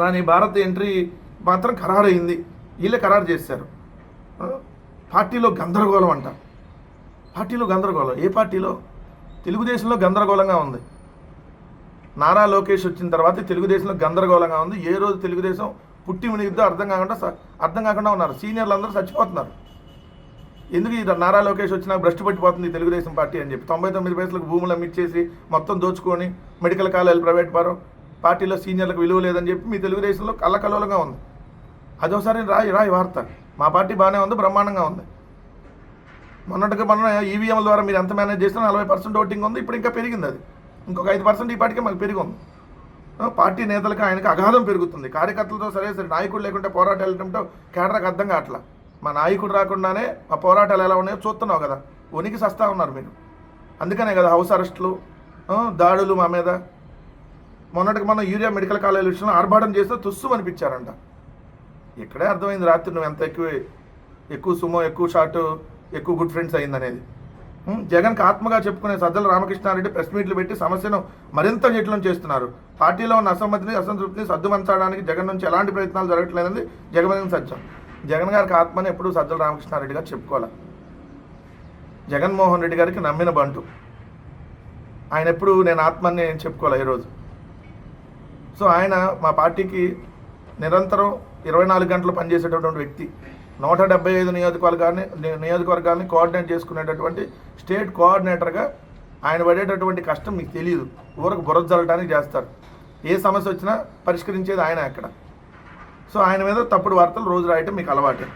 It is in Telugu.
రాని భారత్ ఎంట్రీ మాత్రం ఖరారైంది. వీళ్ళే ఖరారు చేశారు. పార్టీలో గందరగోళం అంట. పార్టీలో గందరగోళం. ఏ పార్టీలో? తెలుగుదేశంలో గందరగోళంగా ఉంది. నారా లోకేష్ వచ్చిన తర్వాత తెలుగుదేశంలో గందరగోళంగా ఉంది. ఏ రోజు తెలుగుదేశం పుట్టి మునిగిద్దో అర్థం కాకుండా ఉన్నారు. సీనియర్లు అందరూ చచ్చిపోతున్నారు. ఎందుకు ఈ నారా లోకేష్ వచ్చినా భ్రష్టు పట్టిపోతుంది తెలుగుదేశం పార్టీ అని చెప్పి 99 పైసలకు భూములు అమ్మిచ్చేసి మొత్తం దోచుకొని మెడికల్ కాలేజీలు ప్రైవేట్ పార్టీలో సీనియర్లకు విలువ లేదని చెప్పి మీ తెలుగుదేశంలో కల్లకల్లోలంగా ఉంది. అదోసారి రాయి వార్త. మా పార్టీ బాగానే ఉంది, బ్రహ్మాండంగా ఉంది. మొన్న ఈవీఎంల ద్వారా మీరు ఎంత మేనేజ్ చేసినా 40% ఓటింగ్ ఉంది. ఇప్పుడు ఇంకా పెరిగింది. అది ఇంకొక 5% ఈ పార్టీకి మాకు పెరిగి ఉంది. పార్టీ నేతలకు ఆయనకు అగాధం పెరుగుతుంది. కార్యకర్తలతో సరే నాయకుడు లేకుంటే పోరాటాలు వెళ్ళటంతో కేడరకు అర్థం కావట్లా. మా నాయకుడు రాకుండానే మా పోరాటాలు ఎలా ఉన్నాయో చూస్తున్నావు కదా. ఉనికి సస్తా ఉన్నారు మీరు. అందుకనే కదా హౌస్ అరెస్టులు, దాడులు మా మీద. మొన్న యూరియా మెడికల్ కాలేజీ విషయంలో ఆర్భాటం చేస్తే తుస్సు అనిపించారంట. ఇక్కడే అర్థమైంది రాత్రి నువ్వు ఎంత ఎక్కువ సుమో, ఎక్కువ షార్ట్, ఎక్కువ గుడ్ ఫ్రెండ్స్ అయిందనేది. జగన్కి ఆత్మగా చెప్పుకునే సజ్జల రామకృష్ణారెడ్డి ప్రెస్ మీట్లు పెట్టి సమస్యను మరింత జటిలం చేస్తున్నారు. పార్టీలో ఉన్న అసంతృప్తిని సర్దుమనచడానికి జగన్ నుంచి ఎలాంటి ప్రయత్నాలు జరగట్లేదని జగన్ సత్యం. జగన్ గారికి ఆత్మని ఎప్పుడూ సజ్జల రామకృష్ణారెడ్డి గారు చెప్పుకోవాలి. జగన్మోహన్ రెడ్డి గారికి నమ్మిన బంటు ఆయన. ఎప్పుడు నేను ఆత్మని చెప్పుకోవాలి ఈరోజు. సో ఆయన మా పార్టీకి నిరంతరం 24 గంటలు పనిచేసేటటువంటి వ్యక్తి. 175 నియోజకవర్గాన్ని కోఆర్డినేట్ చేసుకునేటటువంటి స్టేట్ కోఆర్డినేటర్గా ఆయన పడేటటువంటి కష్టం మీకు తెలియదు. ఊరకు బురద జల్లడానికి చేస్తారు. ఏ సమస్య వచ్చినా పరిష్కరించేది ఆయన అక్కడ. సో ఆయన మీద తప్పుడు వార్తలు రోజు రాయటం మీకు అలవాటే.